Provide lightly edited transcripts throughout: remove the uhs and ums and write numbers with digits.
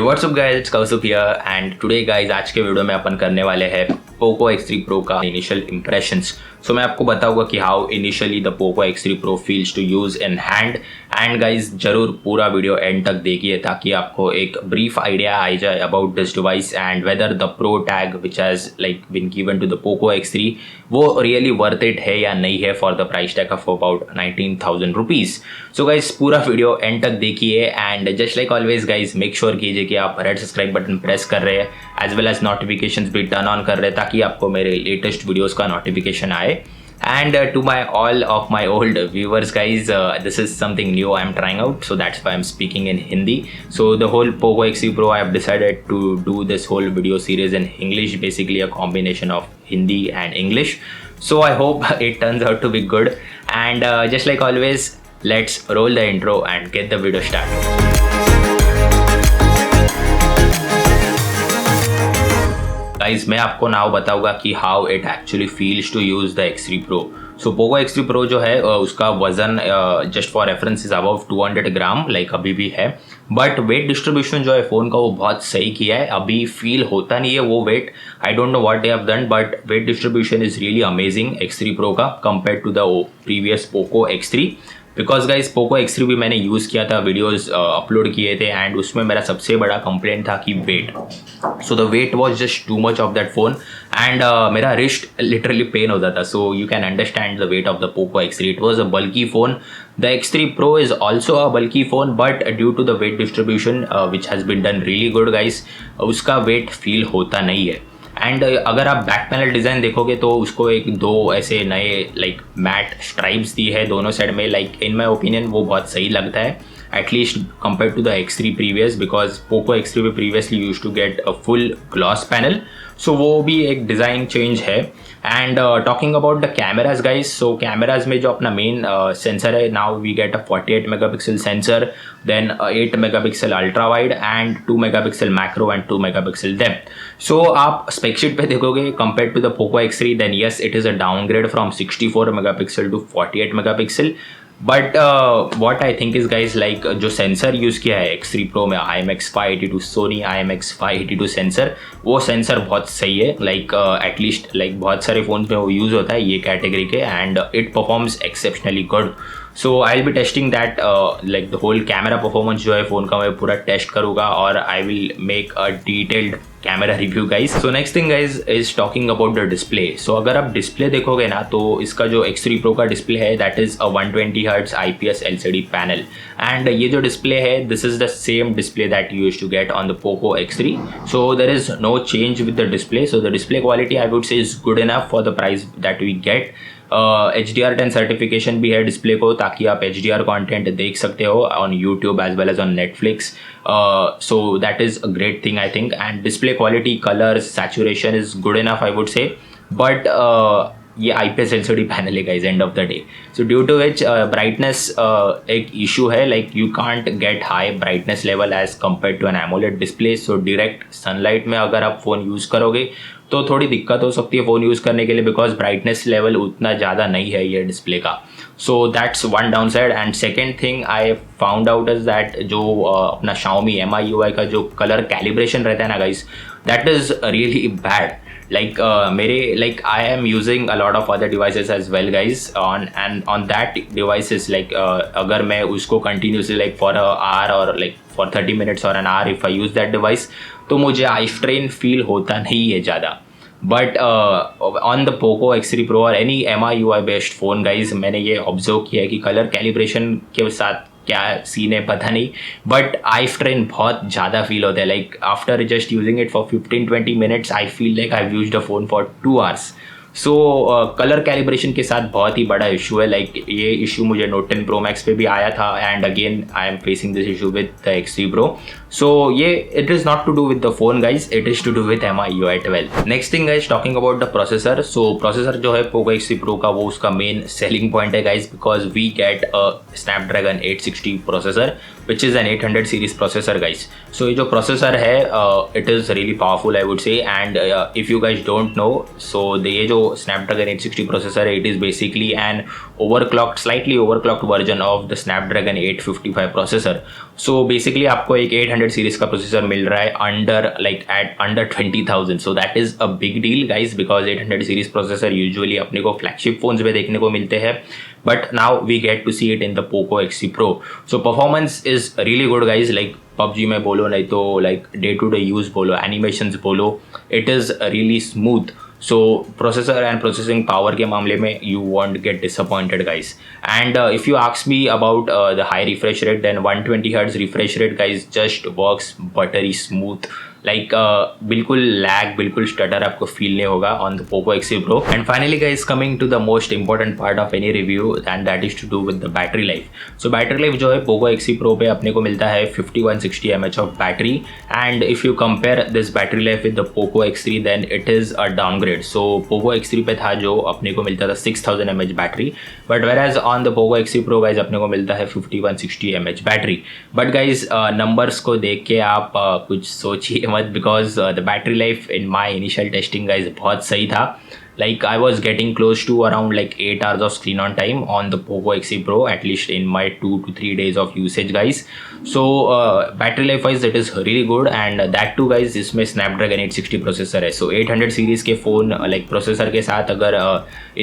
What's up guys, it's Kausuf here and today guys आज के video में अपन करने वाले हैं पोको X3 Pro का इनिशियल इंप्रेशंस। सो मैं आपको बताऊंगा कि how initially the Poco X3 Pro feels to use in hand and guys जरूर पूरा वीडियो एंड तक देखिए ताकि आपको एक ब्रीफ आइडिया आ जाए about this device and whether the pro tag which has like been given to the Poco X3 वो रियली वर्थ इट है या नहीं है for the price tag of about 19,000 rupees. So guys पूरा video end तक देखिए and just like always guys make sure कीजिए कि आप रेड सब्सक्राइब बटन प्रेस कर रहे हैं एज वेल एज नोटिफिकेशंस भी टर्न ऑन कर रहे हैं ताकि आपको मेरे लेटेस्ट वीडियोस का नोटिफिकेशन आए। And to my all of my old viewers guys, this is something new I am trying out, so that's why I'm speaking in Hindi. So the whole Poco X3 Pro I have decided to do this whole video series in English, basically a combination of Hindi and English. So I hope it turns out to be good and just like always let's roll the intro and get the video started. Guys मैं आपको now बताऊंगा कि how it actually feels to use the X3 Pro. So Poco X3 Pro जो है उसका वजन just for reference is about 200 gram like अभी भी है, बट वेट डिस्ट्रीब्यूशन जो है फ़ोन का वो बहुत सही किया है। अभी फील होता नहीं है वो weight, I don't know what they have done, but weight distribution is really amazing X3 Pro का compare to the previous Poco X3। Because guys Poco X3 भी मैंने यूज़ किया था, वीडियोस अपलोड किए थे एंड उसमें मेरा सबसे बड़ा कंप्लेंट था कि weight. So the weight was just too much of that phone and मेरा रिस्ट लिटरली पेन होता था। So you can understand the weight of the Poco X3. It was a bulky phone. The X3 Pro is also a bulky phone but due to the weight distribution which has been done really good guys, उसका weight feel होता नहीं है। And अगर आप back panel design देखोगे तो उसको एक दो ऐसे नए लाइक मैट स्ट्राइप्स दी है दोनों साइड में, लाइक इन माई ओपिनियन वो बहुत सही लगता है at least compare to the X3 previous, because Poco X3 में previously use to get a full gloss panel, so वो भी एक डिज़ाइन चेंज है। And talking about the cameras guys, so cameras में जो अपना मेन सेंसर है now we get a 48 megapixel sensor, then 8 megapixel ultra wide and 2 megapixel macro and 2 megapixel depth. So आप spec sheet पे देखोगे compare to the Poco X3 then yes it is a downgrade from 64 megapixel to 48 megapixel. But what I think is guys like जो sensor use किया है X3 Pro में IMX582 Soni IMX582 sensor, वो sensor बहुत सही है। लाइक एटलीस्ट लाइक बहुत सारे फ़ोन्स में वो यूज़ होता है ये कैटेगरी के and it performs exceptionally good. So I will be testing that like the whole camera performance जो है फ़ोन का मैं पूरा टेस्ट करूँगा और I will make a detailed camera review guys. So next thing guys is talking about the display. So अगर आप display देखोगे ना तो इसका जो X3 Pro का डिस्प्ले है that is a 120 Hz IPS LCD panel and ये जो डिस्प्ले है this is the same display that you use to get on the Poco X3. So there is no change with the display. So the display quality I would say is good enough for the price that we get. HDR10 certification भी है display को ताकि आप HDR content देख सकते हो on YouTube as well as on Netflix. So that is a great thing I think and display quality colours saturation is good enough I would say. But ये IPS LCD panel है guys end of the day. So due to which brightness एक issue है, like you can't get high brightness level as compare to an AMOLED display. So direct sunlight में अगर आप phone use करोगे तो थोड़ी दिक्कत हो सकती है फ़ोन यूज़ करने के लिए बिकॉज ब्राइटनेस लेवल उतना ज़्यादा नहीं है ये डिस्प्ले का. So that's one down side. And second thing I found out is that जो अपना Xiaomi MIUI का जो कलर कैलिब्रेशन रहता है ना guys that is really bad. Like I am using a lot of other devices as well guys on that devices like अगर मैं उसको continuously like for a hour or like for 30 minutes or an hour if I use that device तो मुझे eye strain feel होता नहीं है ज़्यादा. But on the Poco X3 Pro और any MIUI based phone guys मैंने ये observe किया है कि कलर कैलिब्रेशन के साथ क्या सीन है पता नहीं बट आई स्ट्रेन बहुत ज़्यादा फील होता है. Like after just using it for 15-20 minutes I feel like I used a phone for 2 hours. So colour calibration के साथ बहुत ही बड़ा इशू है. लाइक ये इशू मुझे Note 10 Pro Max पे भी आया था and again I am facing this issue with the X3 Pro. So ये it is not to do with the phone guys, it is to do with MIUI 12. Next thing guys talking about the processor. So processor जो है Poco X3 Pro का वो उसका main selling point है guys because we get a Snapdragon 860 processor which is an 800 series processor guys. सो ये जो processor है it is really powerful I would say. And if you guys don't know so ये जो Snapdragon 860 processor है, it is basically an overclocked, slightly overclocked version of the Snapdragon 855 processor. So basically आपको एक 800 series का processor मिल रहा है under 20,000. So that is a big deal guys, because 800 series processor usually अपने को फ्लैगशिप फोन्स में देखने को मिलते हैं, but now we get to see it in the Poco X3 Pro. So performance is really good guys. Like PUBG में बोलो, नहीं तो like day to day use बोलो, एनिमेशंस बोलो, it is really smooth. So processor and processing power के मामले में you won't get disappointed guys. And if you ask me about the high refresh rate, then 120 hertz refresh rate guys just works buttery smooth. Like बिल्कुल lag, बिल्कुल stutter आपको feel नहीं होगा on the Poco X3 Pro. And finally guys coming to the most important part of any review, and that is to do with the battery life. So battery life जो है Poco X3 Pro पे अपने को मिलता है 5160 mAh of battery. And if you compare this battery life with the Poco X3, then it is a downgrade. So Poco X3 पे था जो अपने को मिलता था 6000 mAh battery, but वेराज on the Poco X3 Pro guys अपने को मिलता है 5160 mAh battery. But guys numbers को देख के आप कुछ सोचिए मत, because the battery life in my initial testing guys बहुत सही था. Like I was getting close to around like 8 hours of screen on time on the Poco X3 Pro, at least in my 2 to 3 days of usage guys. So battery life wise it is really good, and that too guys इसमें Snapdragon 860 processor है. So 800 series के phone like processor के साथ अगर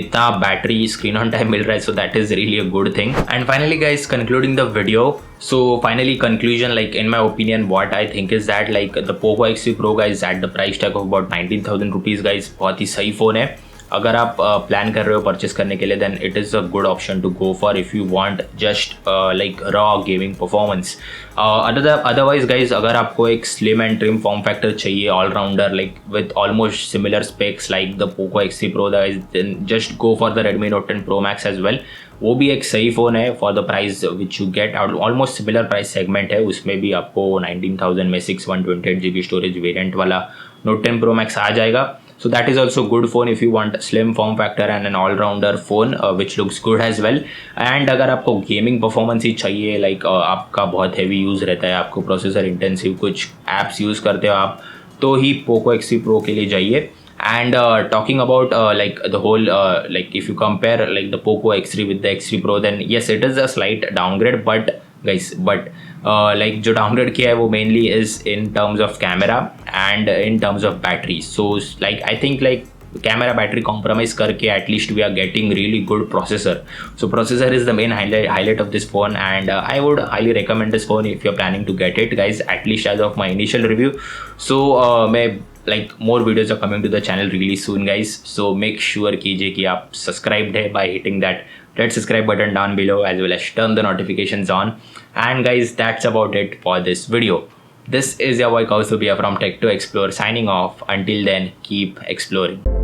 इतना battery screen on time मिल रहा है, so that is really a good thing. And finally guys, concluding the video, so finally conclusion, like in my opinion what I think is that like the Poco X3 Pro guys at the price tag of about 19,000 rupees guys बहुत ही सही phone है. अगर आप plan कर रहे हो purchase करने के लिए, then it is a good option to go for if you want just like raw gaming performance. Otherwise guys अगर आपको एक slim and trim form factor चाहिए all rounder like with almost similar specs like the Poco X3 Pro, then just go for the Redmi Note 10 Pro Max as well. वो भी एक सही phone है for the price which you get. Almost similar price segment है, उसमें भी आपको 19,000 में 128 GB स्टोरेज वेरिएंट वाला Note 10 Pro Max आ जाएगा. So that is also good phone if you want slim form factor and an all-rounder phone which looks good as well. And अगर आपको gaming performance ही चाहिए, लाइक आपका बहुत heavy use रहता है, आपको प्रोसेसर इंटेंसिव कुछ ऐप्स यूज़ करते हो आप, तो ही Poco X3 Pro के लिए जाइए. And talking about like the whole like if you compare like the Poco X3 with the X3 Pro, then yes it is a slight downgrade, but like जो downgrade किया है वो mainly is in terms of camera and in terms of battery. So like I think like camera battery compromise करके at least we are getting really good processor. So processor is the main highlight of this phone, and I would highly recommend this phone if you're planning to get it guys, at least as of my initial review. So like more videos are coming to the channel really soon guys, so make sure कीजिए कि आप subscribed है by hitting that red subscribe button down below, as well as turn the notifications on. And guys, that's about it for this video. This is your boy Kaustubh from Tech to Explore signing off. Until then, keep exploring.